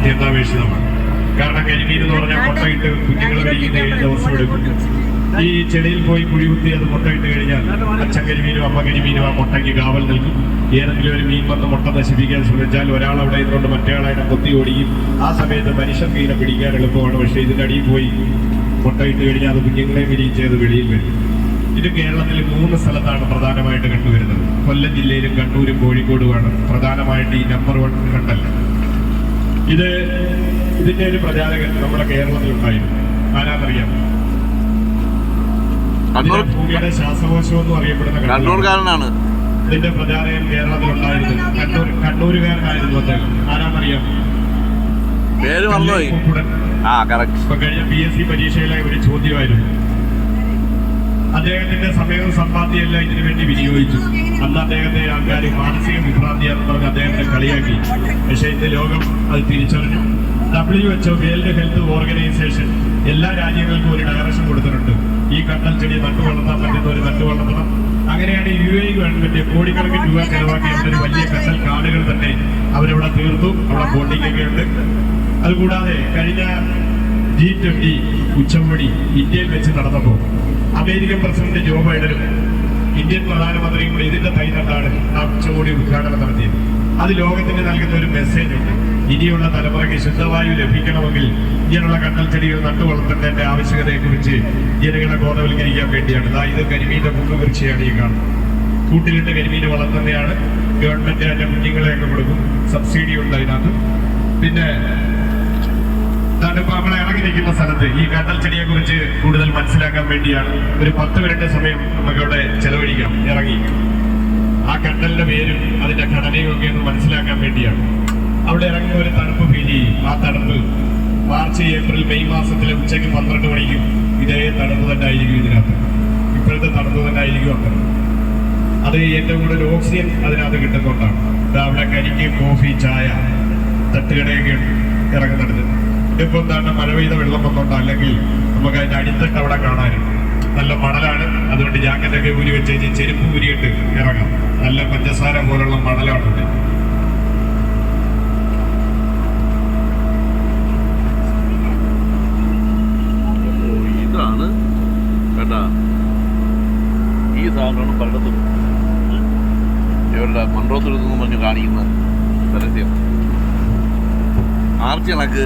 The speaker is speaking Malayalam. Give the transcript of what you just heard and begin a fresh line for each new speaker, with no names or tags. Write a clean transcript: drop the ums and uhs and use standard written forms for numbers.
അത്യന്താപേക്ഷിതമാണ്. കാരണം കരിമീൻ എന്ന് പറഞ്ഞാൽ മുട്ടയിട്ട് കുഞ്ഞുങ്ങൾ കഴിക്കുന്ന 7 ദിവസം എടുക്കും. ഈ ചെടിയിൽ പോയി കുഴികുത്തി അത് മുട്ടയിട്ട് കഴിഞ്ഞാൽ അച്ഛൻ കരിമീനും അമ്മ കരിമീനും ആ മുട്ടയ്ക്ക് കാവൽ നൽകും. ഏതെങ്കിലും ഒരു മീൻ വന്ന് മുട്ട നശിപ്പിക്കാൻ ശ്രമിച്ചാൽ ഒരാൾ അവിടെ ഇരുന്നുകൊണ്ട് മറ്റേയാളായിട്ട് കൊത്തി ഓടിയും. ആ സമയത്ത് മനുഷ്യർക്ക് ഇതിനെ പിടിക്കാൻ എളുപ്പമാണ്. പക്ഷേ ഇതിൻ്റെ അടിയിൽ പോയി മുട്ടയിട്ട് കഴിഞ്ഞാൽ അത് കുഞ്ഞുങ്ങളെ വിരിയിച്ചത് വെളിയിൽ വരും. ഇത് കേരളത്തിൽ 3 സ്ഥലത്താണ് പ്രധാനമായിട്ട് കണ്ടുവരുന്നത്. കൊല്ലം ജില്ലയിലും കണ്ണൂരും കോഴിക്കോടുമാണ് പ്രധാനമായിട്ട് ഈ നമ്പർ 1 കണ്ടൽ. ഇതിന്റെ ഒരു പ്രചാരകൻ നമ്മുടെ കേരളത്തിലുണ്ടായിരുന്നു. ആരാന്നറിയാം? ഭൂമിയുടെ ശ്വാസകോശം എന്ന് അറിയപ്പെടുന്ന കണ്ണൂർകാരനാണ്. ഇതിന്റെ പ്രചാരകൻ കേരളത്തിലുണ്ടായിരുന്നു. കണ്ണൂരുകാരനായിരുന്നു അദ്ദേഹം. ആരാന്നറിയാം? ഇപ്പൊ കഴിഞ്ഞ PSC പരീക്ഷയിലെ ഒരു ചോദ്യമായിരുന്നു. അദ്ദേഹത്തിന്റെ സമയവും സമ്പാദ്യമെല്ലാം ഇതിനു വേണ്ടി വിനിയോഗിച്ചു. അന്ന് അദ്ദേഹത്തെ ആൾക്കാർ മാനസിക വിഭ്രാന്തിയാണെന്ന് പറഞ്ഞ് അദ്ദേഹത്തെ കളിയാക്കി. പക്ഷേ ഇന്ന് ലോകം അത് തിരിച്ചറിഞ്ഞു. WHO വേൾഡ് ഹെൽത്ത് ഓർഗനൈസേഷൻ എല്ലാ രാജ്യങ്ങൾക്കും ഒരു ഡയറക്ഷൻ കൊടുത്തിട്ടുണ്ട്. ഈ കണ്ടൽ ചെടി നട്ടു വളർത്താൻ പറ്റുന്ന ഒരു നട്ടു വളർത്തണം. അങ്ങനെയാണ് UAE ഗവൺമെന്റ് കോടിക്കണക്കിന് രൂപ ചെലവാക്കി ഒരു വലിയ കണ്ടൽ കാടുകൾ തന്നെ അവരവിടെ തീർത്തു. അവിടെ ബോട്ടിങ്ങൊക്കെ ഉണ്ട്. അതുകൂടാതെ കഴിഞ്ഞ G20 ഉച്ചകോടി ഇന്ത്യയിൽ വെച്ച് നടന്നപ്പോൾ അമേരിക്കൻ പ്രസിഡന്റ് ജോ ബൈഡനും ഇന്ത്യൻ പ്രധാനമന്ത്രിയും കൂടി ഇതിന്റെ തൈ നട്ടാണ് ആ ഉച്ചകോടി ഉദ്ഘാടനം നടത്തിയത്. അത് ലോകത്തിന് നൽകുന്ന ഒരു മെസ്സേജ് ഉണ്ട്. ഇനിയുള്ള തലമുറയ്ക്ക് ശുദ്ധവായു ലഭിക്കണമെങ്കിൽ ഇങ്ങനെയുള്ള കണ്ടൽ ചെടികൾ നട്ടു വളർത്തേണ്ടതിന്റെ ആവശ്യകതയെക്കുറിച്ച് ജനങ്ങളെ ബോധവൽക്കരിക്കാൻ വേണ്ടിയാണ്. ഇത് കരിമീന്റെ പൂർവ്വകൃഷിയാണ് ഈ കാണുന്നത്. കൂട്ടിലിട്ട് കരിമീൻ വളർത്തുന്നതാണ്. ഗവൺമെന്റ് അതിന്റെ കുഞ്ഞുങ്ങളെയൊക്കെ കൊടുക്കും. സബ്സിഡി ഉണ്ട് അതിനകത്ത്. പിന്നെ ഇപ്പൊ നമ്മളെ ഇറങ്ങി നിൽക്കുന്ന സ്ഥലത്ത് ഈ കണ്ടൽ ചെടിയെ കുറിച്ച് കൂടുതൽ മനസ്സിലാക്കാൻ വേണ്ടിയാണ് ഒരു 10 മിനിറ്റ് സമയം നമുക്കവിടെ ചെലവഴിക്കാം. ഇറങ്ങി ആ കണ്ടലിന്റെ പേരും അതിന്റെ ഘടനയും ഒക്കെ ഒന്ന് മനസ്സിലാക്കാൻ വേണ്ടിയാണ്. അവിടെ ഇറങ്ങുന്ന ഒരു തണുപ്പ് ഫീൽ ചെയ്യും. ആ തണുപ്പ് മാർച്ച്, ഏപ്രിൽ, മെയ് മാസത്തിലെ ഉച്ചയ്ക്ക് 12 മണിക്കും ഇതേ തണുപ്പ് തന്നെ ആയിരിക്കും. ഇതിനകത്ത് ഇപ്പോഴത്തെ തണുപ്പ് തന്നെ ആയിരിക്കും അങ്ങനെ. അത് ഏറ്റവും കൂടുതൽ ഓക്സിജൻ അതിനകത്ത് കിട്ടുന്നതുകൊണ്ടാണ്. അവിടെ കരിക്ക്, കോഫി, ചായ, തട്ടുകടയൊക്കെ ഇറങ്ങുന്നിടത്ത്. ഇതിപ്പോ എന്താണ് മഴ പെയ്ത വെള്ളം വന്നോണ്ടോ അല്ലെങ്കിൽ നമുക്ക് അതിന്റെ അടിത്തട്ട് അവിടെ കാണാനും നല്ല മണലാണ്. അതുകൊണ്ട് ജാക്കറ്റൊക്കെ ഊരി വെച്ച് ചെരുപ്പ് ഊരിയിട്ട് ഇറങ്ങാം. നല്ല പഞ്ചസാര പോലുള്ള മണലാണ് ഇവിടെ.
ഇതാണ് കേട്ടാ, ഈ സാധനമാണ് പലയിടത്തും ഇവരുടെ മൺറോത്തിൽ നിന്ന് പറഞ്ഞ് കാണിക്കുന്ന പരസ്യം. ആർച്ച് കണക്ക്